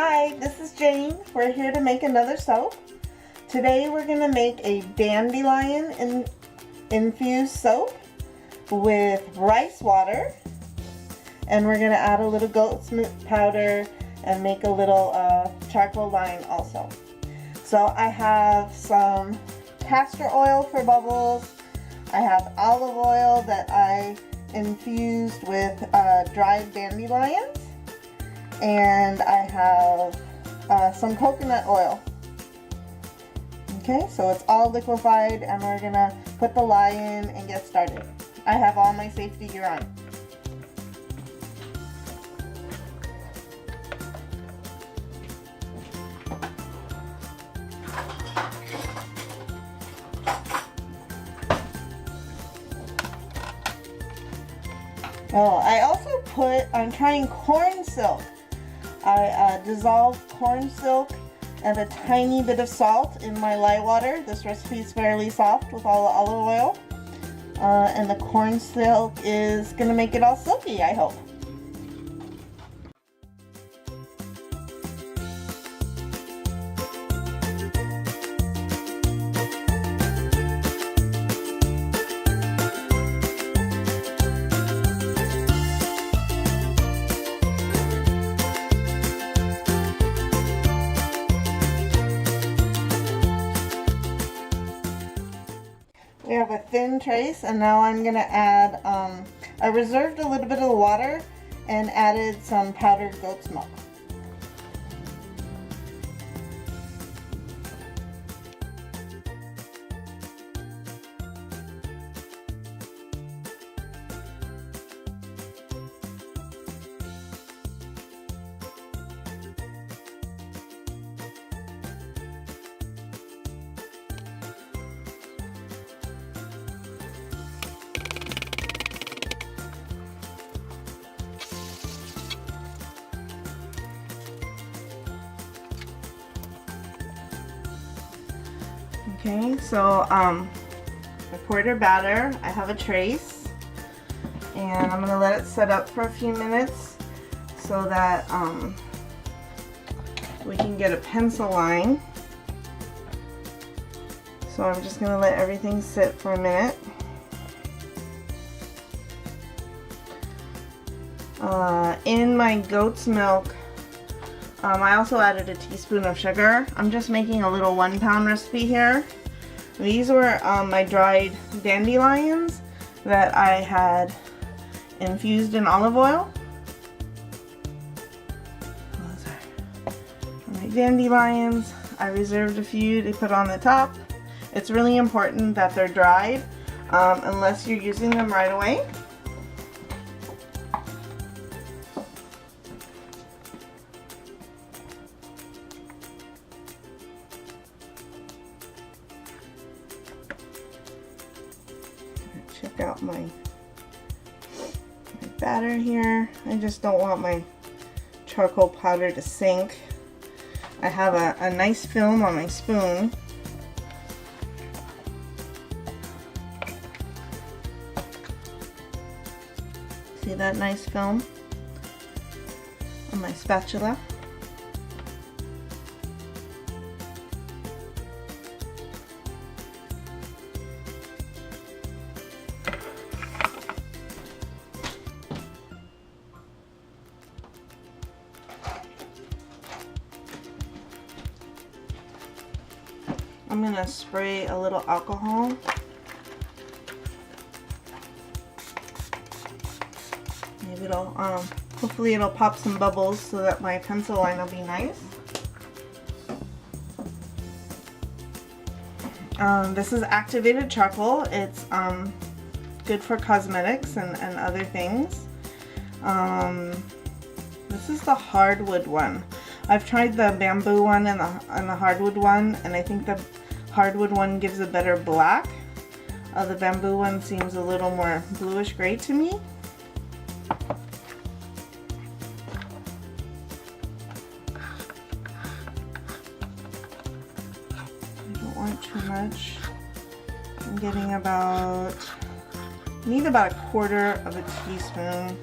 Hi, this is Jane. We're here to make another soap. Today we're going to make a dandelion infused soap with rice water, and we're going to add a little goat's milk powder and make a little charcoal line also. So I have some castor oil for bubbles. I have olive oil that I infused with dried dandelions. And I have some coconut oil. Okay, so it's all liquefied and we're gonna put the lye in and get started. I have all my safety gear on. Oh, I also I'm trying corn silk. I dissolved corn silk and a tiny bit of salt in my lye water. This recipe is fairly soft with all the olive oil. And the corn silk is going to make it all silky, I hope. We have a thin trace, and now I'm going to add, I reserved a little bit of the water and added some powdered goat's milk. Okay, so I poured our batter. I have a trace, and I'm going to let it set up for a few minutes so that we can get a pencil line. So I'm just going to let everything sit for a minute. In my goat's milk, I also added a teaspoon of sugar. I'm just making a little 1 pound recipe here. These were my dried dandelions that I had infused in olive oil. Those are my dandelions. I reserved a few to put on the top. It's really important that they're dried unless you're using them right away. Check out my batter here. I just don't want my charcoal powder to sink. I have a nice film on my spoon. See that nice film on my spatula? I'm going to spray a little alcohol. Maybe it'll, hopefully it'll pop some bubbles so that my pencil line will be nice. This is activated charcoal. It's good for cosmetics and other things. This is the hardwood one. I've tried the bamboo one and the hardwood one, and I think the hardwood one gives a better black. The bamboo one seems a little more bluish gray to me. I don't want too much. I'm getting about, I need about 1/4 of a teaspoon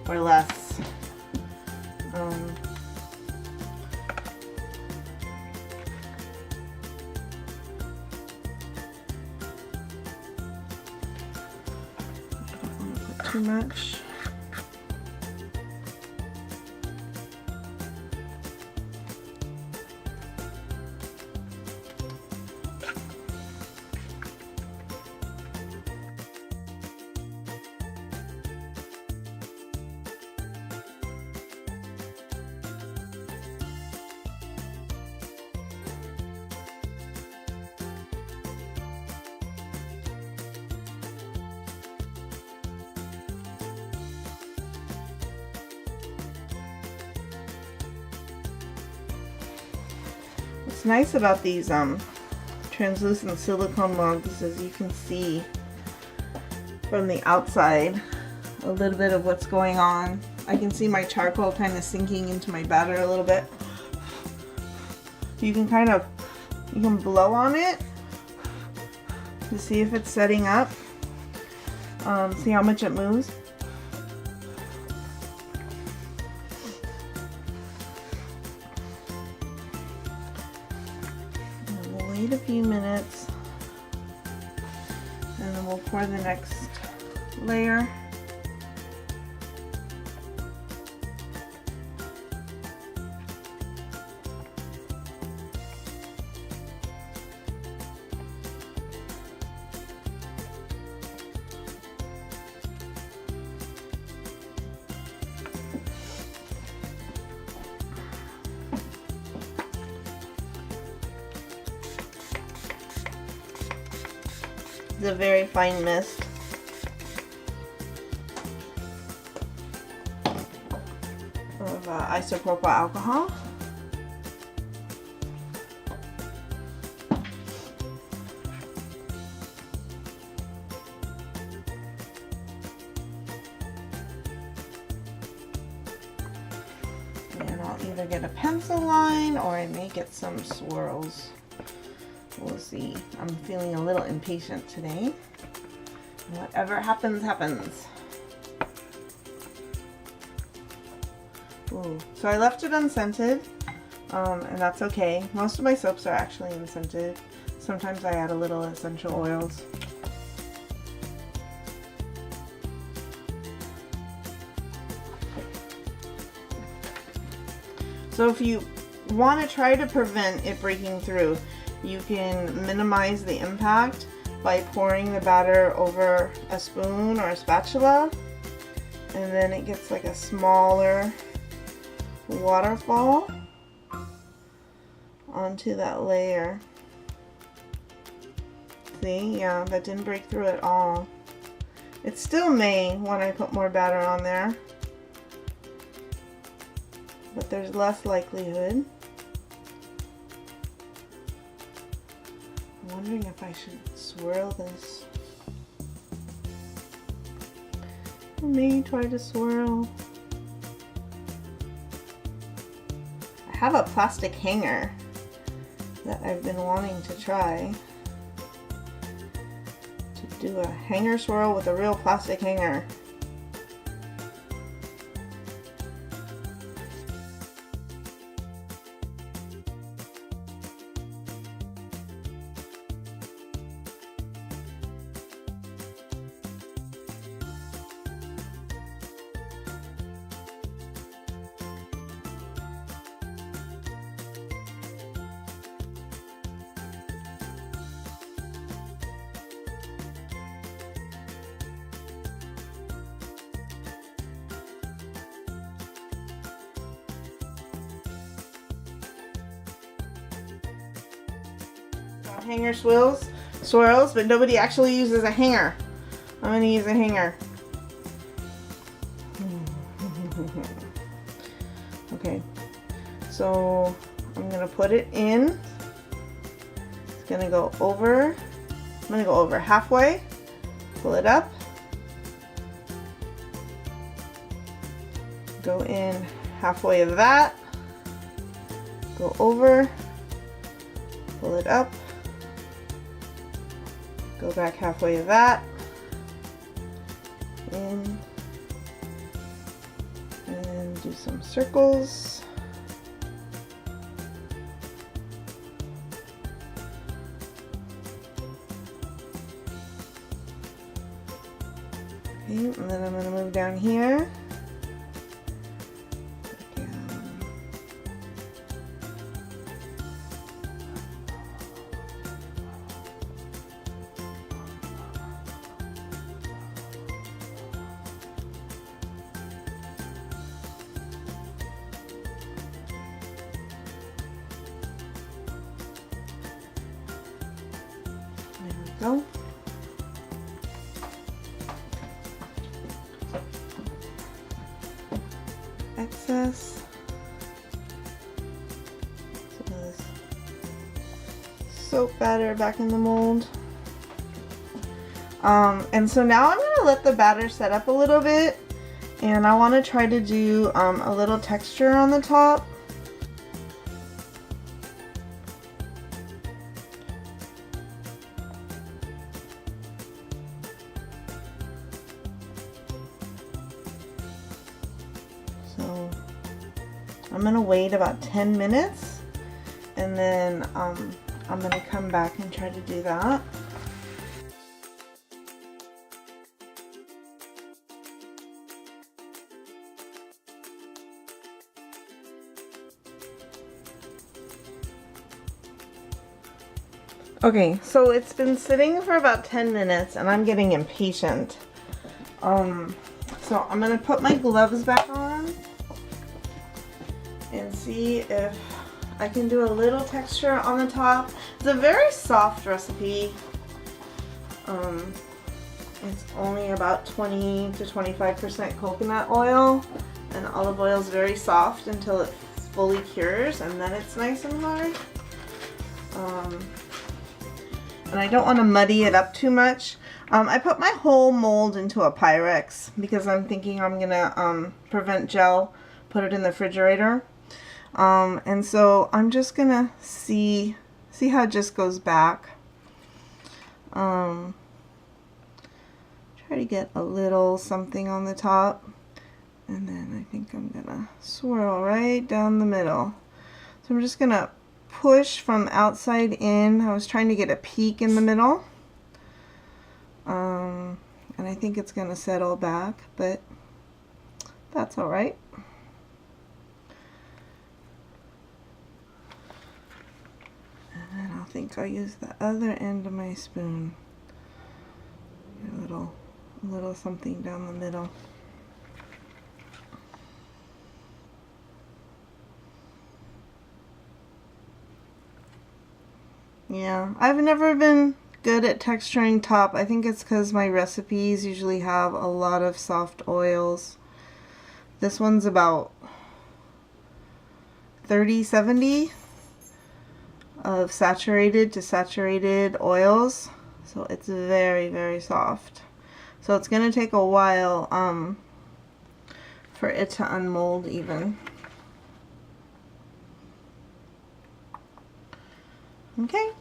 or less. too much. What's nice about these translucent silicone mugs is you can see from the outside a little bit of what's going on. I can see my charcoal kind of sinking into my batter a little bit. You can blow on it to see if it's setting up. See how much it moves. Wait a few minutes and then we'll pour the next layer. It's a very fine mist. Of isopropyl alcohol. And I'll either get a pencil line or I may get some swirls. We'll see. I'm feeling a little impatient today. Whatever happens, happens. Ooh. So I left it unscented, and that's okay. Most of my soaps are actually unscented. Sometimes I add a little essential oils. So if you want to try to prevent it breaking through, you can minimize the impact by pouring the batter over a spoon or a spatula, and then it gets like a smaller waterfall onto that layer. See, yeah, that didn't break through at all. It still may when I put more batter on there, but there's less likelihood. I'm wondering if I should swirl this. I may try to swirl. I have a plastic hanger that I've been wanting to try. To do a hanger swirl with a real plastic hanger. Hanger swirls, but nobody actually uses a hanger. I'm going to use a hanger. Okay, so I'm going to put it in. It's going to go over. I'm going to go over halfway, pull it up, go in halfway of that, go over, pull it up, go back halfway of that, in, and do some circles. Okay, and then I'm going to move down here. There we go. Excess. Some of this soap batter back in the mold. And so now I'm going to let the batter set up a little bit, and I want to try to do a little texture on the top. So I'm going to wait about 10 minutes, and then I'm going to come back and try to do that. Okay, so it's been sitting for about 10 minutes and I'm getting impatient. So I'm gonna put my gloves back on and see if I can do a little texture on the top. It's a very soft recipe. It's only about 20 to 25% coconut oil, and olive oil is very soft until it fully cures, and then it's nice and hard. And I don't want to muddy it up too much. I put my whole mold into a Pyrex because I'm thinking I'm gonna prevent gel, put it in the refrigerator. And so I'm just gonna see how it just goes back. Try to get a little something on the top, and then I think I'm gonna swirl right down the middle. So I'm just gonna push from outside in. I was trying to get a peak in the middle, and I think it's gonna settle back, but that's all right. And then I think I'll use the other end of my spoon. A little something down the middle. Yeah, I've never been good at texturing top. I think it's because my recipes usually have a lot of soft oils. This one's about 30-70 of saturated to saturated oils. So it's very, very soft. So it's going to take a while for it to unmold even. Okay.